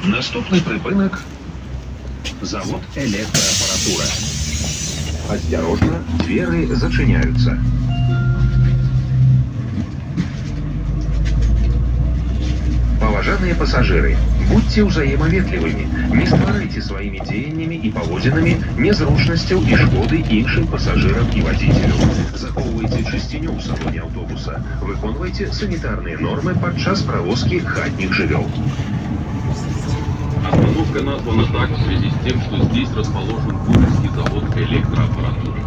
Наступний припинок – завод электроаппаратура. Осторожно, двери зачиняются. Уважаемые пассажиры, будьте взаимоветливыми, не стварайте своими деяниями и поводзінамі незручнасцяў і шкоды іншым пассажирам и водителю. Захоўвайце чысціню ў салоне автобуса, выконвайце санитарные нормы падчас правозкі хатніх жывёл. Остановка названа так в связи с тем, что здесь расположен Гомельский завод электроаппаратуры.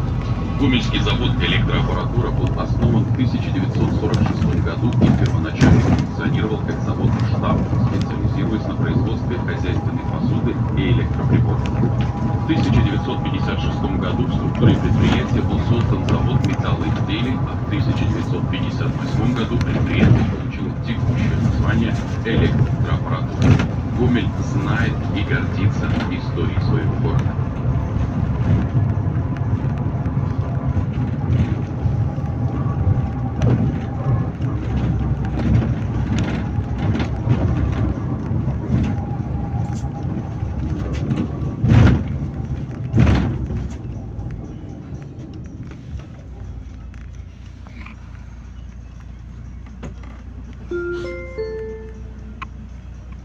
Гомельский завод электроаппаратура был основан в 1946 году и первоначально функционировал как завод-штаб, специализируясь на производстве хозяйственной посуды и электроприборов. В 1956 году в структуре предприятия был создан завод металлоизделий, а в 1958 году предприятие получило текущее название электроаппаратура. Гомель знает и гордится историей своего города.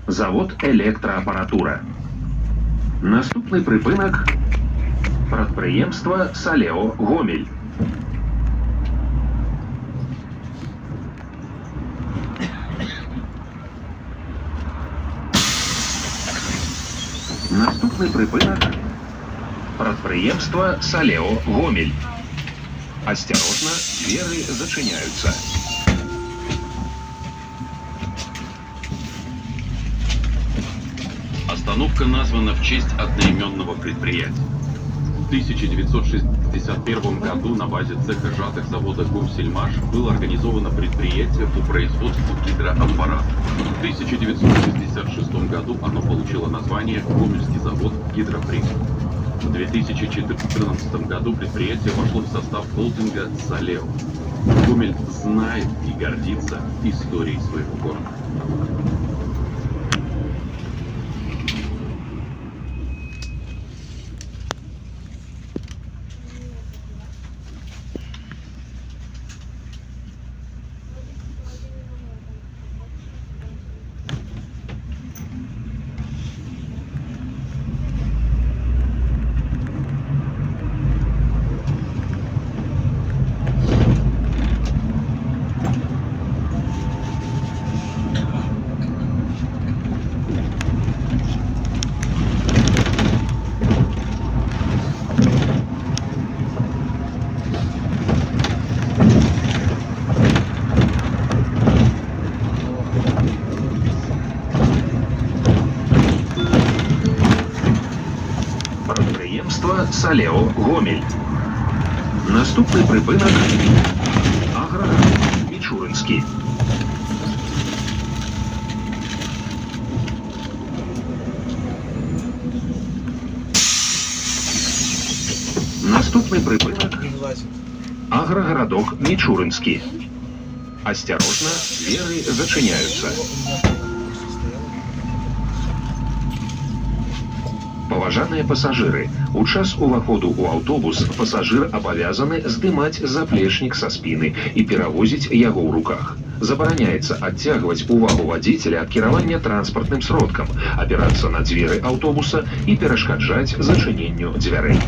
Завод электроаппаратура. Наступний припинок – прадпрыемства Салео Гомель. Наступний припинок – прадпрыемства Салео Гомель. Осторожно, двери зачиняются. Остановка названа в честь одноименного предприятия. В 1961 году на базе цеха сжатых завода «Гомсельмаш» было организовано предприятие по производству гидроаппаратов. В 1966 году оно получило название «Гомельский завод гидропресс». В 2014 году предприятие вошло в состав холдинга «Салео». Гомель знает и гордится историей своего города. Салео Гомель. Наступний припинок – агрогород Мічуринський. Наступний припинок – агрогородок Мічуринський. Осторожно, двери зачиняются. Паважаныя пассажиры, у час уваходу ў аўтобус пассажир абавязаны здымаць заплечнік са спіны і перавозіць яго ў руках. Забараняецца адцягваць увагу вадзіцеля ад кіравання транспартным сродкам, апірацца на дзверы аўтобуса і перашкаджаць зачыненню дзвярэй.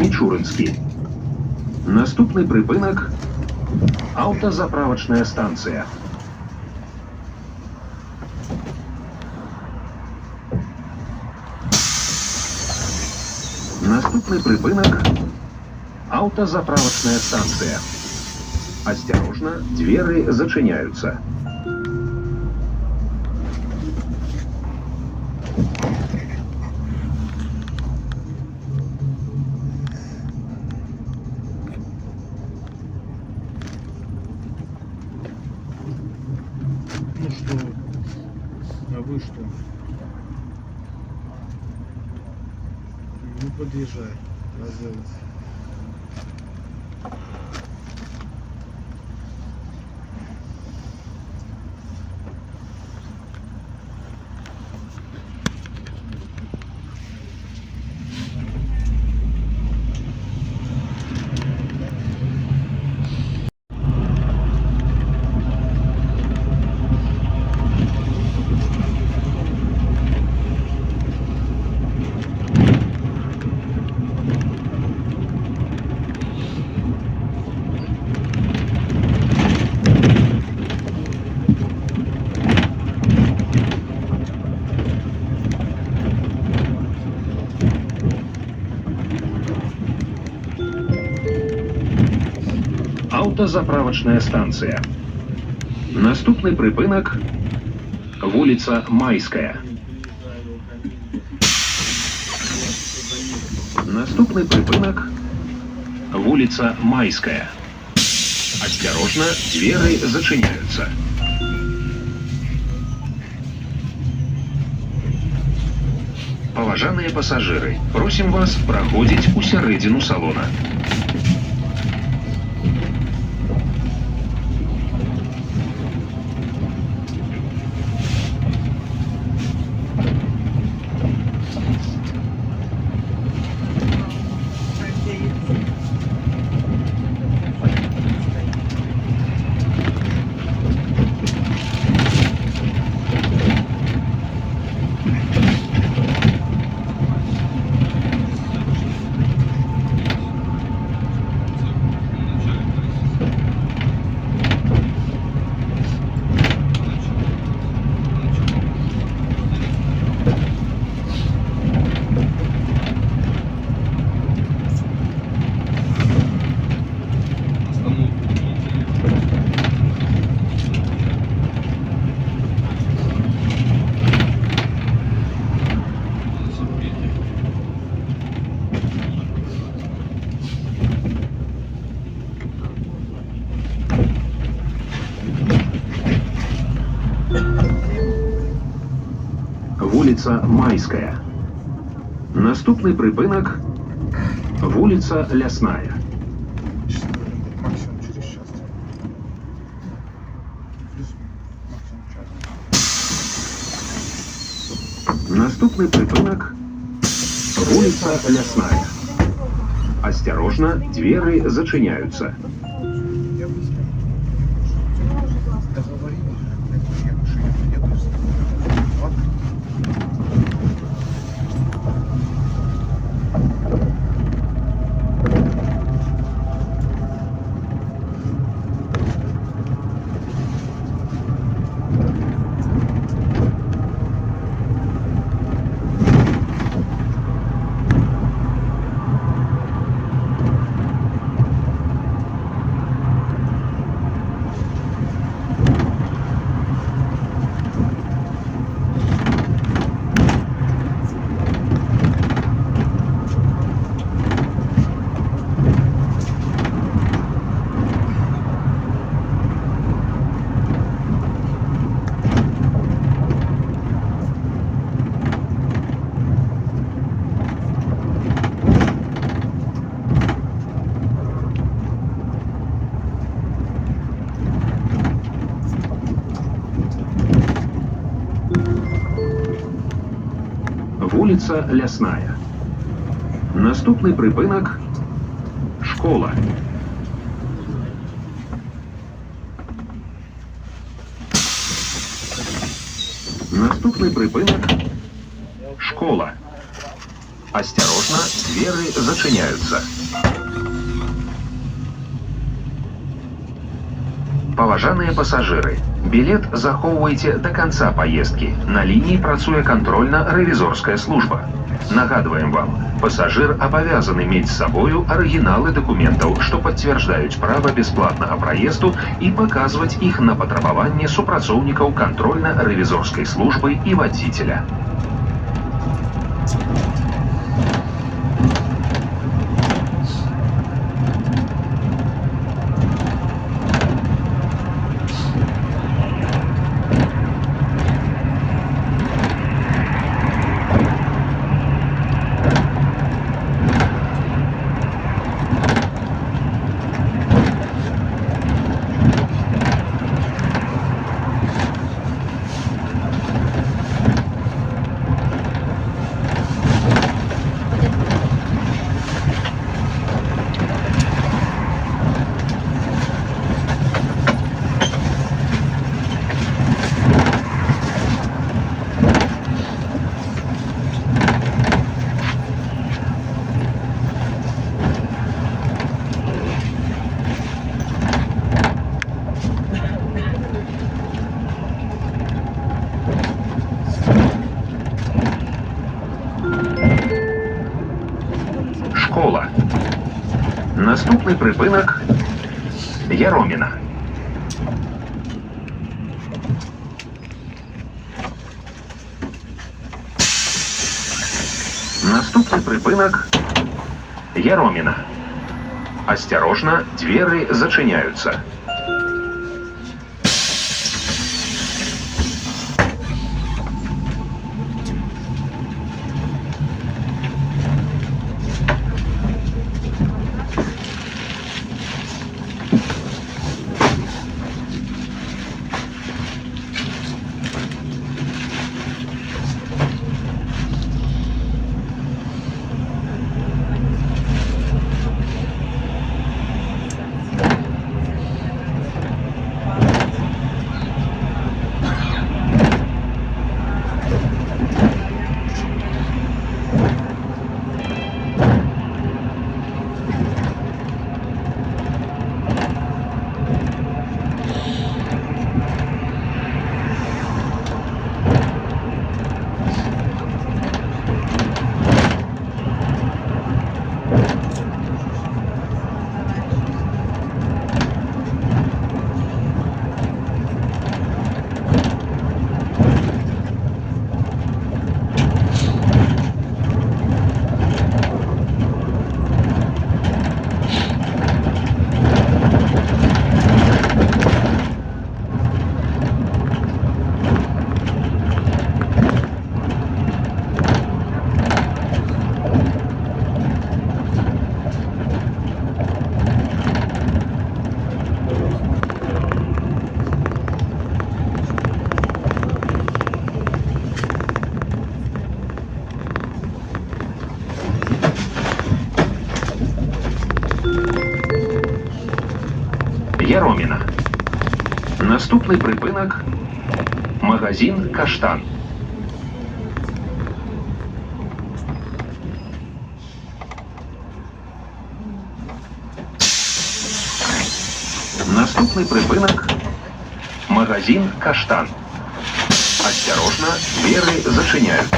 Мічуринський. Наступний припинок – автозаправочная станція. Наступний припинок – автозаправочная станция. Осторожно, двери зачиняются. Ну что, а вы что? Ну подъезжай, разделась. Автозаправочная станция. Наступний припинок – вулиця Майська. Наступний припинок – вулиця Майська. Осторожно, двери зачиняются. Поважаныя пассажиры, просим вас проходить у сярэдзіну салона. Вулиця Майська. Наступний припинок – вулиця Лясная. Максимум через час. Плюс максимум час. Наступний припинок – вулиця Лясная. Осторожно, двери зачиняются. Я вызвал. Договорились же, блядь, я машине приеду. Ладно? Вулиця Лясная. Наступний припинок – школа. Наступний припинок – школа. Осторожно, двери зачиняются. Паважаныя пасажыры, білет захоўвайце да канца паездкі. На лініі працуе кантрольна-рэвізорская служба. Нагадываем вам, пассажир обязан иметь с собою оригиналы документов, что подтверждают право бесплатного проезду и показывать их на патрабаванне супрацоўнікаў контрольно-рэвізорскай службы и водителя. Школа. Наступний припинок – Яроміна. Наступний припинок – Яроміна. Осторожно, двери зачиняются. Яроміна. Наступний припинок – магазин «Каштан». Наступний припинок – магазин «Каштан». Осторожно, двери зачиняются.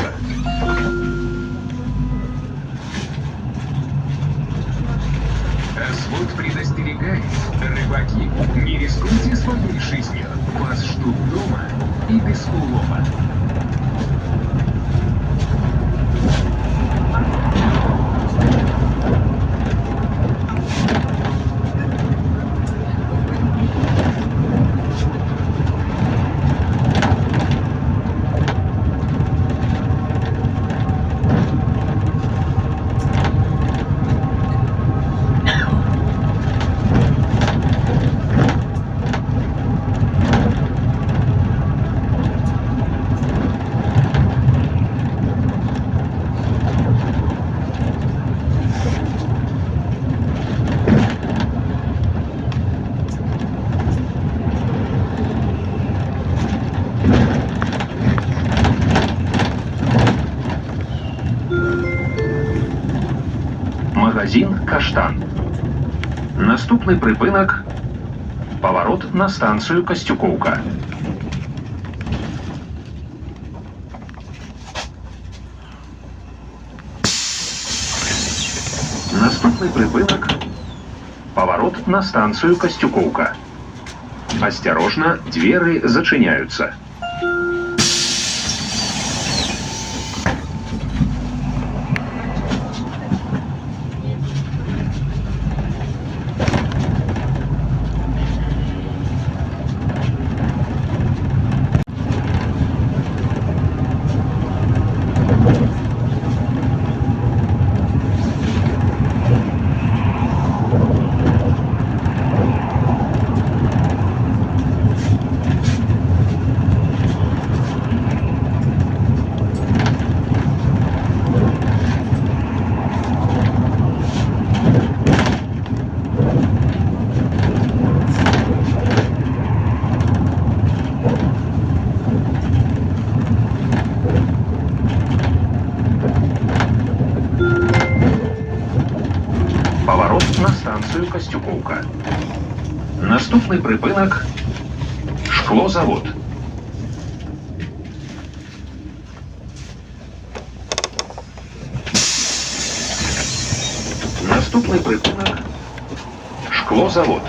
Свод предостерегает, рыбаки, не рискуйте своей жизнью. Вас ждут дома и без улова. Магазин «Каштан». Наступны прыпынак – паварот на станцыю Касцюкоўка. Наступны прыпынак – паварот на станцыю Касцюкоўка. Осторожно, двери зачиняются. Поворот на станцию Касцюкоўка. Наступны прыпынак – шклозавод. Наступный прыпынак – шклозавод.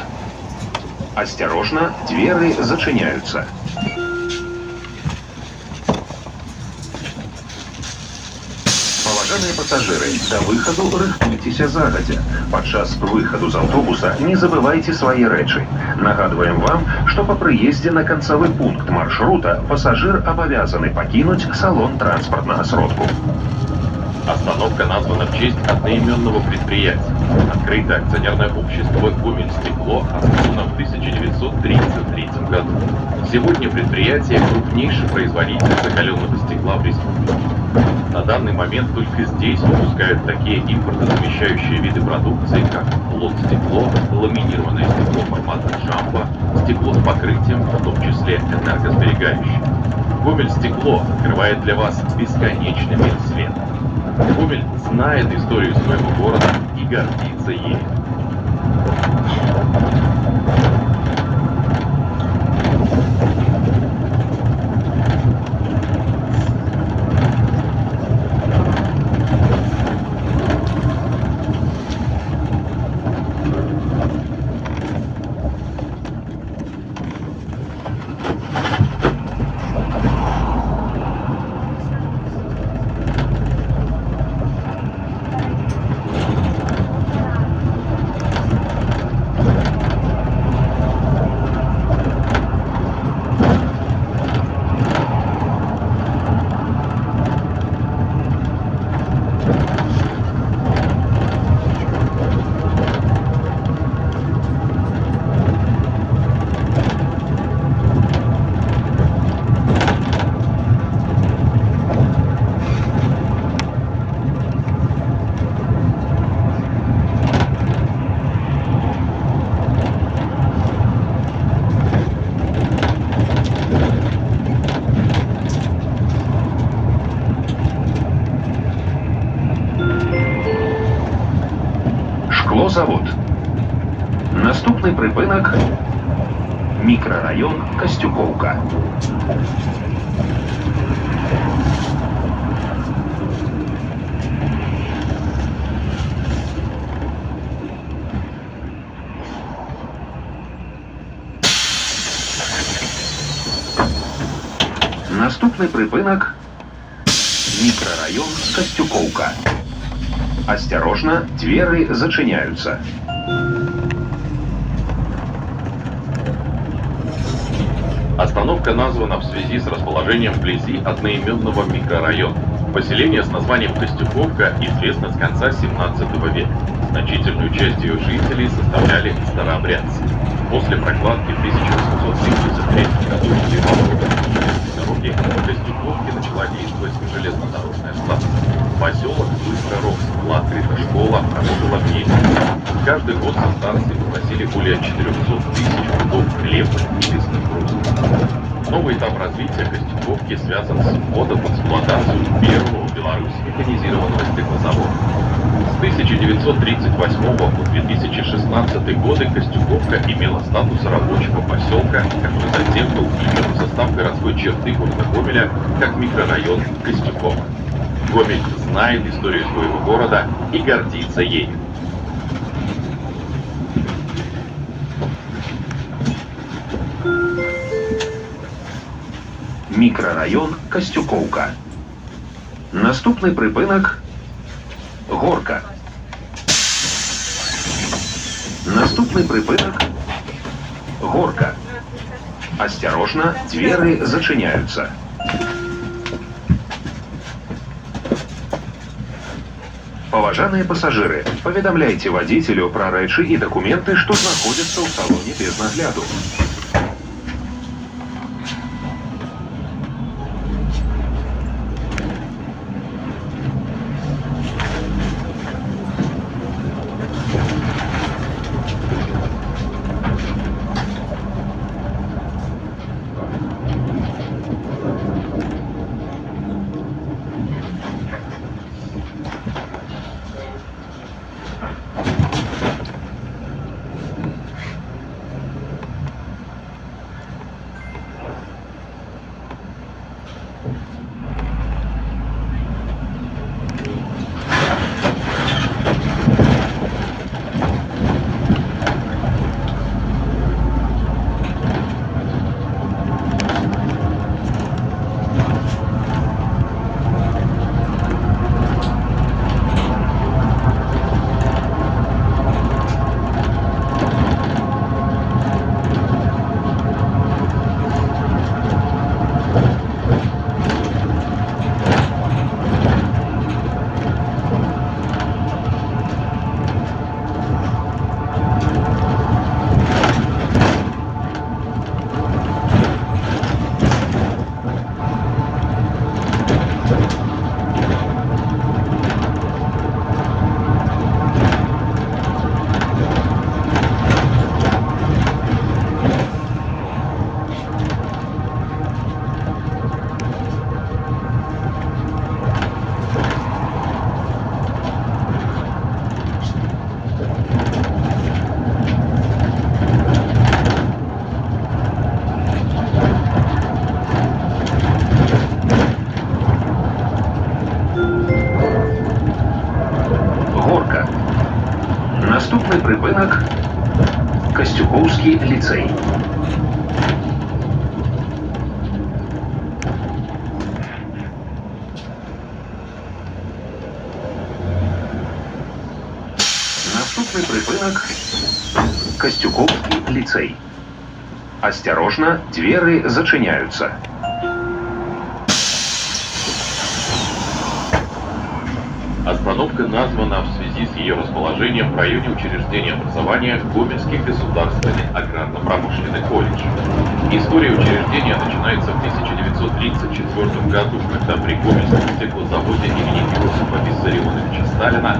Осторожно, двери зачиняются. Паважаныя пассажиры, до выходу рыхтуйтеся загадзя. Падчас выходу з автобуса не забывайте свои рэчы. Нагадываем вам, что по приезде на концевой пункт маршрута пассажир обязаны покинуть салон транспортного сродку. Остановка названа в честь одноименного предприятия. Открытое акционерное общество «Гомельстекло» основано в 1933 году. Сегодня предприятие – крупнейший производитель закаленного стекла в республике. На данный момент только здесь выпускают такие импортозамещающие виды продукции, как плот-стекло, ламинированное стекло формата джамбо, стекло с покрытием, в том числе энергосберегающее. Гомельстекло открывает для вас бесконечный мир света. Гомель знает историю своего города и гордится ею. Шклозавод. Наступны прыпынак – микрорайон Касцюкоўка. Наступны прыпынак – микрорайон Касцюкоўка. Осторожно, двери зачиняются. Остановка названа в связи с расположением вблизи одноименного микрорайона. Поселение с названием Костюковка известно с конца 17 века. Значительную часть ее жителей составляли старообрядцы. После прокладки в 1873 году дороги в Костюковке начала действовать железнодорожная станция. Поселок быстро рос, была открыта школа, работала мельница. Каждый год со станции вывозили более 400 тысяч пудов хлеба и лесных грузов. Новый этап развития Костюковки связан с вводом в эксплуатацию первого в Беларуси механизированного стеклозавода. С 1938 по 2016 годы Костюковка имела статус рабочего поселка, который затем был включен в состав городской черты города Гомеля как микрорайон Костюкова. Гомель знает историю своего города и гордится ею. Мікрорайон Костюковка. Наступний припинок Горка. Наступний припинок Горка. Осторожно, двери зачиняются. Поважанные пассажиры, поведомляйте водителю про рэчы и документы, что находятся в салоне без нагляду. Наступний припинок Костюковський ліцей. Наступний припинок Костюковский лицей. Осторожно, двери зачиняются. Остановка названа в связи с ее расположением в районе учреждения образования Гомельский государственный аграрно-промышленный колледж. История учреждения начинается в 1934 году, когда при Гомельском стеклозаводе имени Иосифа Виссарионовича Сталина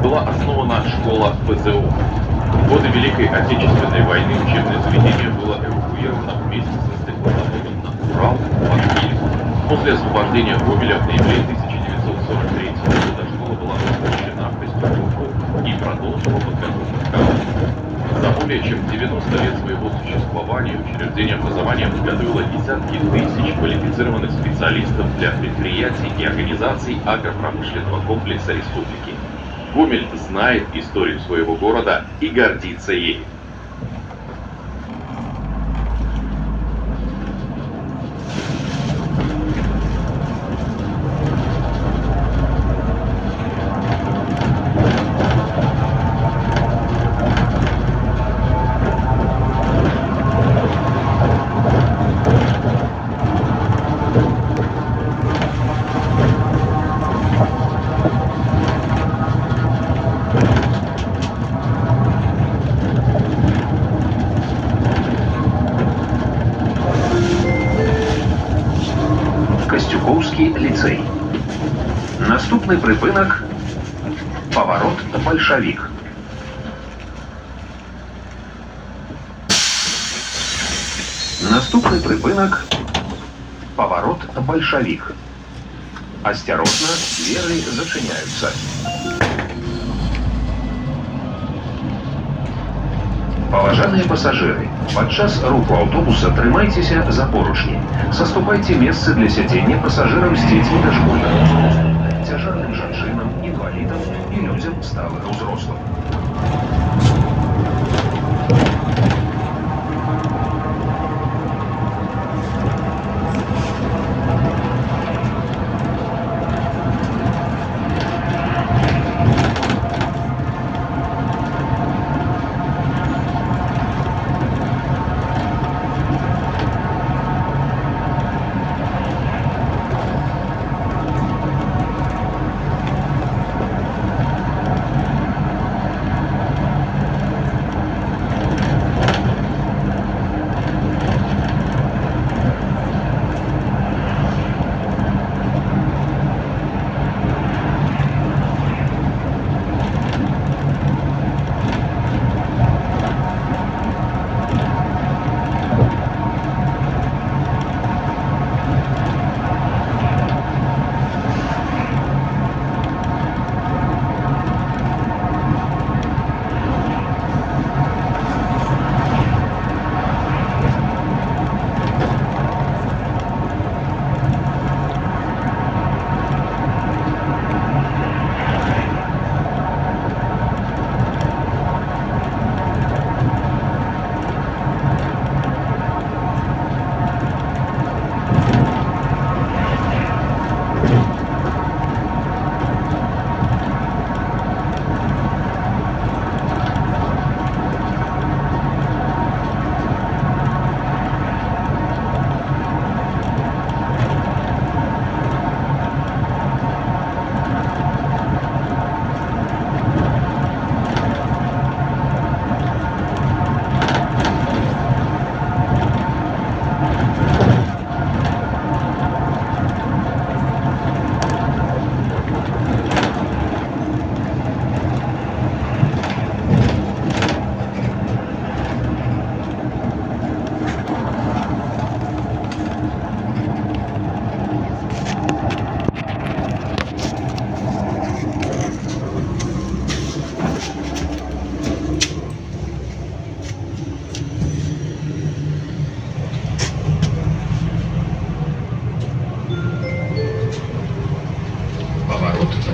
была основана школа ПЗО. В годы Великой Отечественной войны учебное заведение было эвакуировано вместе со стеклозаводом на Урал, в Архив. После освобождения Гомеля в ноябре 1943 года школа была возвращена в Костюковку и продолжила подготовку кадров. За более чем 90 лет своего существования учреждение образования подготовило десятки тысяч квалифицированных специалистов для предприятий и организаций агропромышленного комплекса республики. Гомель знает историю своего города и гордится ею. Костюковский ліцей. Наступний припинок поворот Большевик. Наступний припинок Поворот большевик. Осторожно, двери зачиняются. Паважаныя пасажыры, падчас руху аўтобуса трымайцеся за поручні. Саступайце месцы для сядзення пасажырам з дзецьмі дашкольнага ўзросту, цяжарным жанчынам, інвалідам і людзям сталага ўзросту.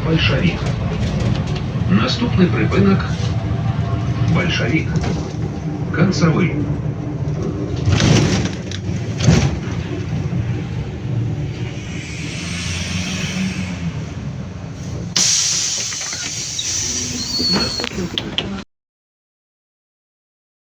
Большевик. Наступны прыпынак большевик. Канцавы.